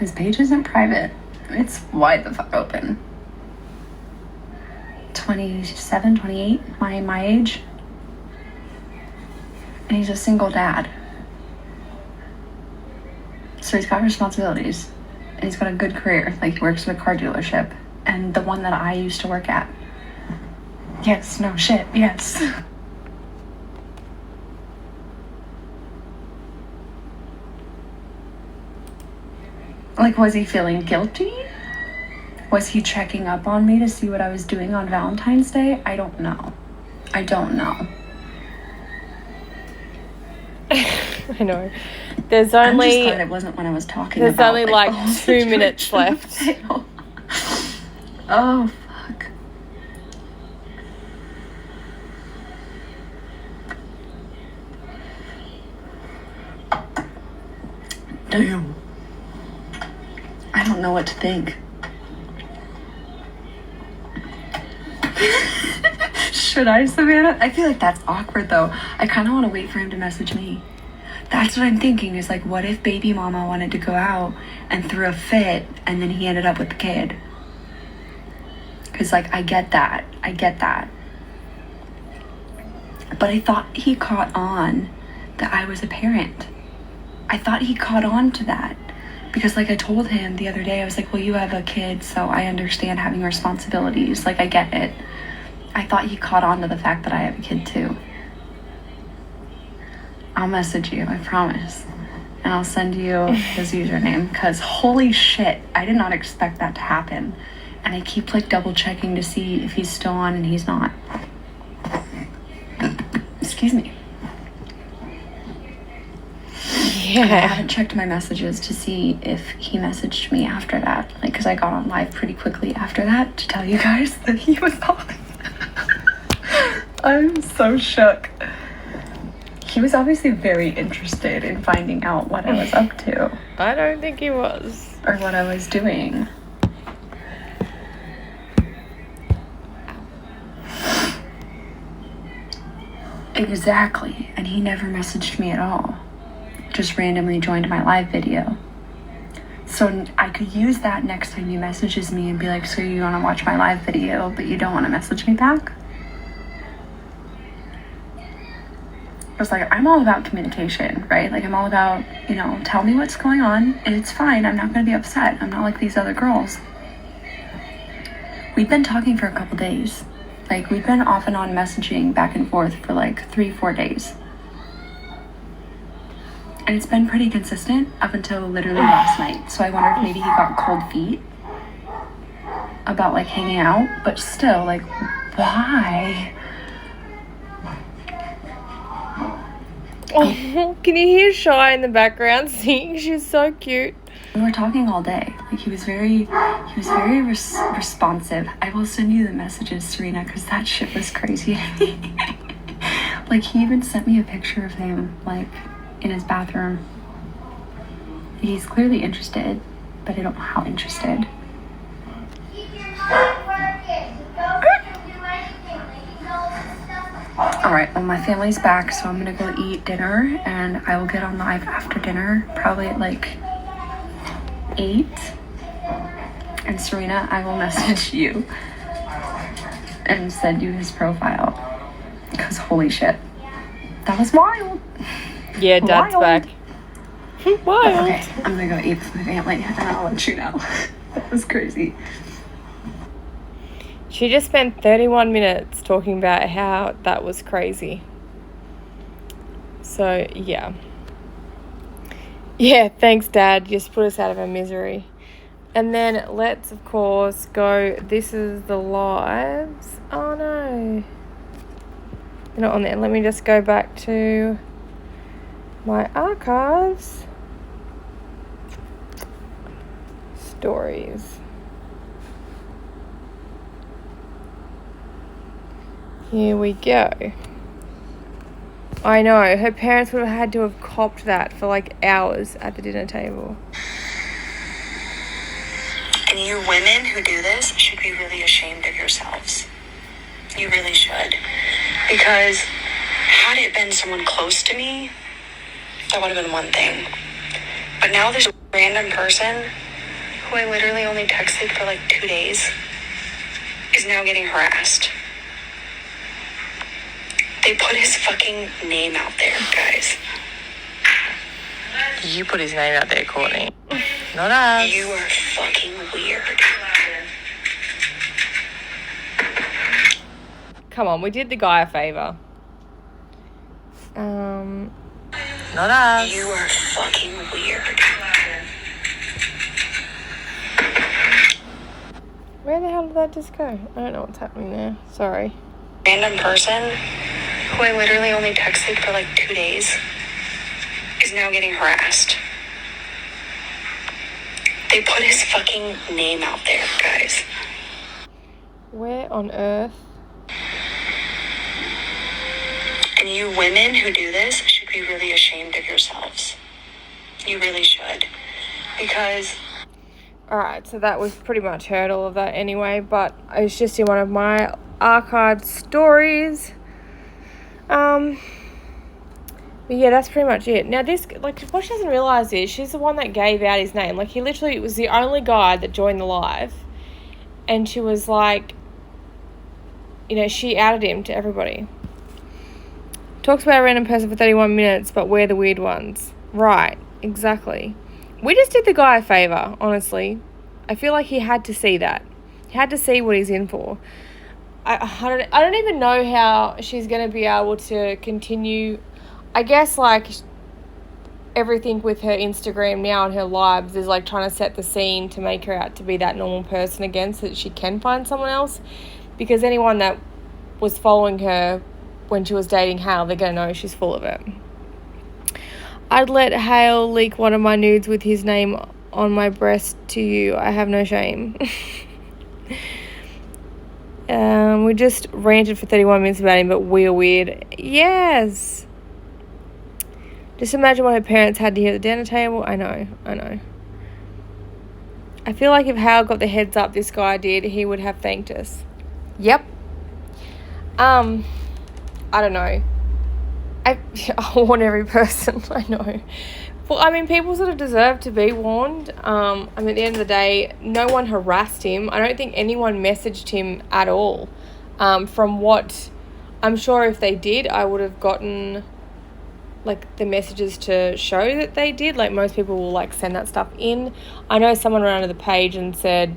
His page isn't private. It's wide the fuck open. 27, 28, my age. And he's a single dad. So he's got responsibilities. And he's got a good career. Like, he works at a car dealership. And the one that I used to work at. Yes, no shit, yes. Like, was he feeling guilty? Was he checking up on me to see what I was doing on Valentine's Day? I don't know. I know. There's only... I'm just glad it wasn't when I was talking there's about... There's only 2 minutes left. Oh, fuck. Damn. I don't know what to think. Should I, Savannah? I feel like that's awkward, though. I kind of want to wait for him to message me. That's what I'm thinking, is like, what if baby mama wanted to go out and threw a fit, and then he ended up with the kid? Because, like, I get that. But I thought he caught on that I was a parent. I thought he caught on to that. Because, like, I told him the other day, I was like, well, you have a kid, so I understand having responsibilities. Like, I get it. I thought he caught on to the fact that I have a kid, too. I'll message you, I promise. And I'll send you his username. Because, holy shit, I did not expect that to happen. And I keep, like, double-checking to see if he's still on, and he's not. Excuse me. Yeah. I haven't checked my messages to see if he messaged me after that. Like, because I got on live pretty quickly after that to tell you guys that he was on. I'm so shook. He was obviously very interested in finding out what I was up to. I don't think he was. Or what I was doing. Exactly. And he never messaged me at all. Just randomly joined my live video. So I could use that next time he messages me and be like, so you want to watch my live video, but you don't want to message me back? was like, I'm all about communication, right? Like, I'm all about, tell me what's going on. It's fine. I'm not going to be upset. I'm not like these other girls. We've been talking for a couple days. Like, we've been off and on messaging back and forth for like 3-4 days. And it's been pretty consistent up until literally last night. So I wonder if maybe he got cold feet about like hanging out, but still, like, why? Oh, can you hear Shy in the background singing? She's so cute. We were talking all day. Like, he was very responsive. I will send you the messages, Serena, because that shit was crazy to me. Like, he even sent me a picture of him, like, in his bathroom. He's clearly interested, but I don't know how interested. Alright, well, my family's back, so I'm gonna go eat dinner, and I will get on live after dinner, probably at like 8. And Serena, I will message you and send you his profile, because holy shit, that was wild. Yeah, Dad's Wild. back. Wild. Okay, I'm gonna go eat with my family, and I'll let you know. That was crazy. She just spent 31 minutes talking about how that was crazy. So, yeah. Yeah, thanks, Dad. Just put us out of our misery. And then let's, of course, go. This is the lives. Oh, no. They're not on there. Let me just go back to my archives. Stories. Here we go. I know, her parents would have had to have copped that for like hours at the dinner table. And you women who do this should be really ashamed of yourselves. You really should. Because had it been someone close to me, that would have been one thing. But now this random person who I literally only texted for like 2 days is now getting harassed. They put his fucking name out there, guys. You put his name out there, Courtney. Not us. You are fucking weird. Come on, we did the guy a favour. Not us. You are fucking weird. Where the hell did that just go? I don't know what's happening there. Sorry. Random person who I literally only texted for like 2 days is now getting harassed. They put his fucking name out there, guys. Where on earth? And you women who do this should be really ashamed of yourselves. You really should. Because... Alright, so that was pretty much heard all of that anyway, but it's just in one of my archived stories. But yeah, that's pretty much it. Now this, like, what she doesn't realise is she's the one that gave out his name. Like, he literally was the only guy that joined the live, and she was like, she outed him to everybody. Talks about a random person for 31 minutes, but we're the weird ones. Right, exactly. We just did the guy a favour, honestly. I feel like he had to see that. He had to see what he's in for. I don't even know how she's going to be able to continue. I guess, like, everything with her Instagram now and her lives is, like, trying to set the scene to make her out to be that normal person again so that she can find someone else. Because anyone that was following her when she was dating Hale, they're going to know she's full of it. I'd let Hale leak one of my nudes with his name on my breast to you. I have no shame. We just ranted for 31 minutes about him, but we're weird. Yes. Just imagine what her parents had to hear at the dinner table. I know. I feel like if Hale got the heads up this guy did, he would have thanked us. Yep. I don't know. I warn every person. I know. Well, I mean, people sort of deserve to be warned. I mean, at the end of the day, no one harassed him. I don't think anyone messaged him at all. From what I'm sure if they did, I would have gotten like the messages to show that they did. Like most people will like send that stuff in. I know someone ran under the page and said,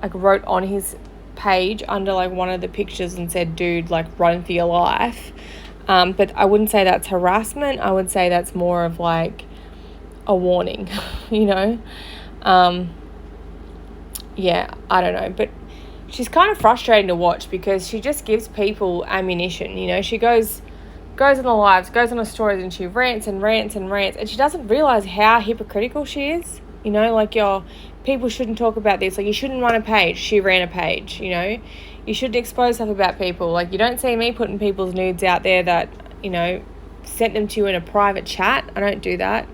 like wrote on his page under like one of the pictures and said, dude, like run for your life. But I wouldn't say that's harassment. I would say that's more of like a warning, you know? Yeah, I don't know. But she's kind of frustrating to watch because she just gives people ammunition, you know? She goes on the lives, goes on the stories, and she rants and rants and rants, and she doesn't realise how hypocritical she is, you know? Like, people shouldn't talk about this. Like, you shouldn't run a page. She ran a page, you know? You shouldn't expose stuff about people. Like, you don't see me putting people's nudes out there that, you know, sent them to you in a private chat. I don't do that.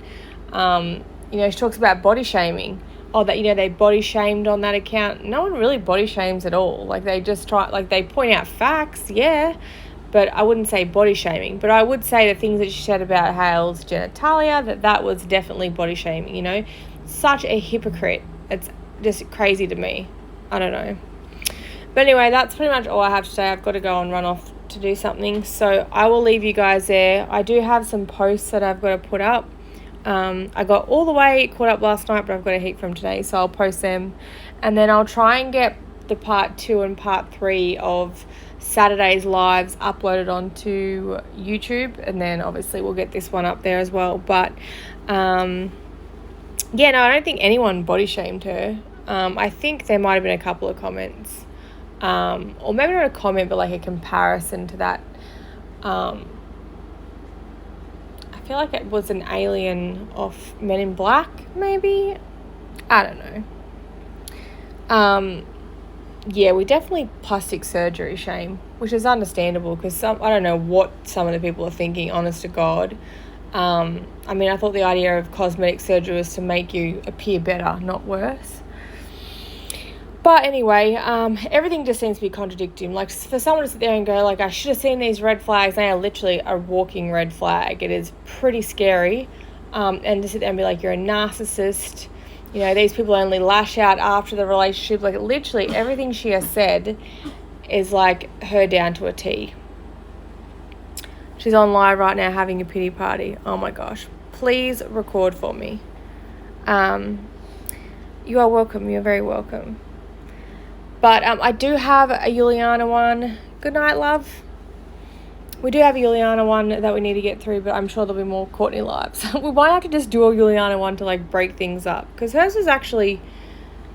You know, she talks about body shaming. Oh, that, you know, they body shamed on that account. No one really body shames at all. Like, they just try, like, they point out facts, yeah, but I wouldn't say body shaming. But I would say the things that she said about Hale's genitalia, that was definitely body shaming, you know? Such a hypocrite. It's just crazy to me. I don't know. But anyway, that's pretty much all I have to say. I've got to go and run off to do something. So I will leave you guys there. I do have some posts that I've got to put up. I got all the way caught up last night, but I've got a heap from today, so I'll post them. And then I'll try and get the part 2 and part 3 of Saturday's lives uploaded onto YouTube. And then obviously we'll get this one up there as well. But yeah, no, I don't think anyone body shamed her. I think there might have been a couple of comments. Or maybe not a comment, but like a comparison to that. I feel like it was an alien off Men in Black, maybe? I don't know. Yeah, we definitely plastic surgery shame, which is understandable because I don't know what some of the people are thinking, honest to God. I mean, I thought the idea of cosmetic surgery was to make you appear better, not worse. But anyway, everything just seems to be contradicting. Like, for someone to sit there and go, like, I should have seen these red flags, they are literally a walking red flag. It is pretty scary. And to sit there and be like, you're a narcissist. You know, these people only lash out after the relationship. Like, literally everything she has said is, like, her down to a T. She's on live right now having a pity party. Oh, my gosh. Please record for me. You are welcome. You're very welcome. But I do have a Juliana one. Good night, love. We do have a Juliana one that we need to get through, but I'm sure there'll be more Courtney lives. We might have to just do a Juliana one to, like, break things up. Because hers was actually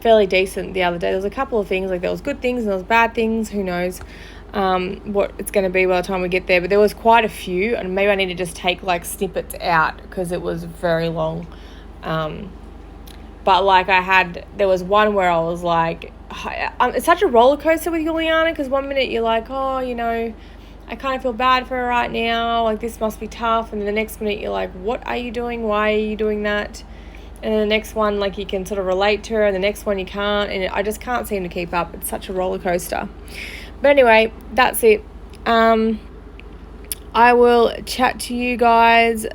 fairly decent the other day. There was a couple of things. Like, there was good things and there was bad things. Who knows what it's going to be by the time we get there. But there was quite a few. And maybe I need to just take, like, snippets out because it was very long. But, like, there was one where I was like, it's such a roller coaster with Juliana because one minute you're like, oh, you know, I kind of feel bad for her right now. Like, this must be tough. And then the next minute you're like, what are you doing? Why are you doing that? And then the next one, like, you can sort of relate to her. And the next one you can't. And I just can't seem to keep up. It's such a roller coaster. But anyway, that's it. I will chat to you guys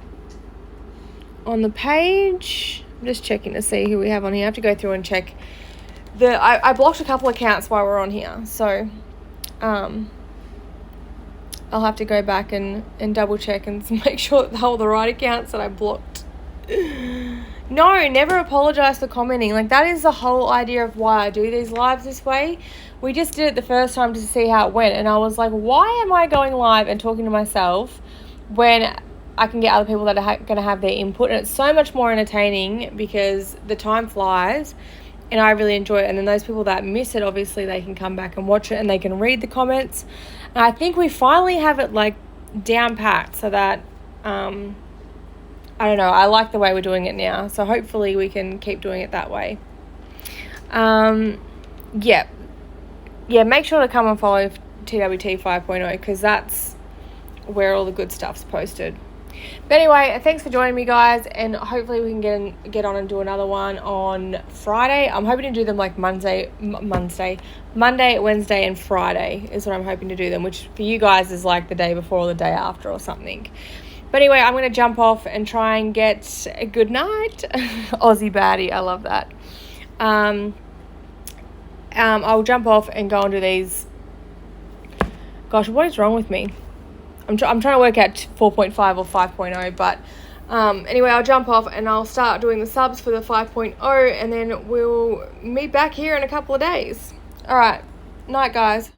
on the page. I'm just checking to see who we have on here. I have to go through and check. I blocked a couple accounts while we're on here, so I'll have to go back and double check and make sure that they're all the right accounts that I blocked. No, never apologise for commenting. Like, that is the whole idea of why I do these lives this way. We just did it the first time to see how it went, and I was like, why am I going live and talking to myself when I can get other people that are going to have their input? And it's so much more entertaining because the time flies and I really enjoy it. And then those people that miss it, obviously they can come back and watch it and they can read the comments. And I think we finally have it, like, down packed so that I don't know, I like the way we're doing it now, so hopefully we can keep doing it that way. Yeah, make sure to come and follow TWT 5.0 because that's where all the good stuff's posted. But anyway, thanks for joining me, guys, and hopefully we can get on and do another one on Friday. I'm hoping to do them like Monday, Wednesday, and Friday is what I'm hoping to do them, which for you guys is like the day before or the day after or something. But anyway, I'm going to jump off and try and get a good night. Aussie baddie, I love that. I'll jump off and go and do these. Gosh, what is wrong with me? I'm trying to work out 4.5 or 5.0, but anyway, I'll jump off and I'll start doing the subs for the 5.0, and then we'll meet back here in a couple of days. All right. Night, guys.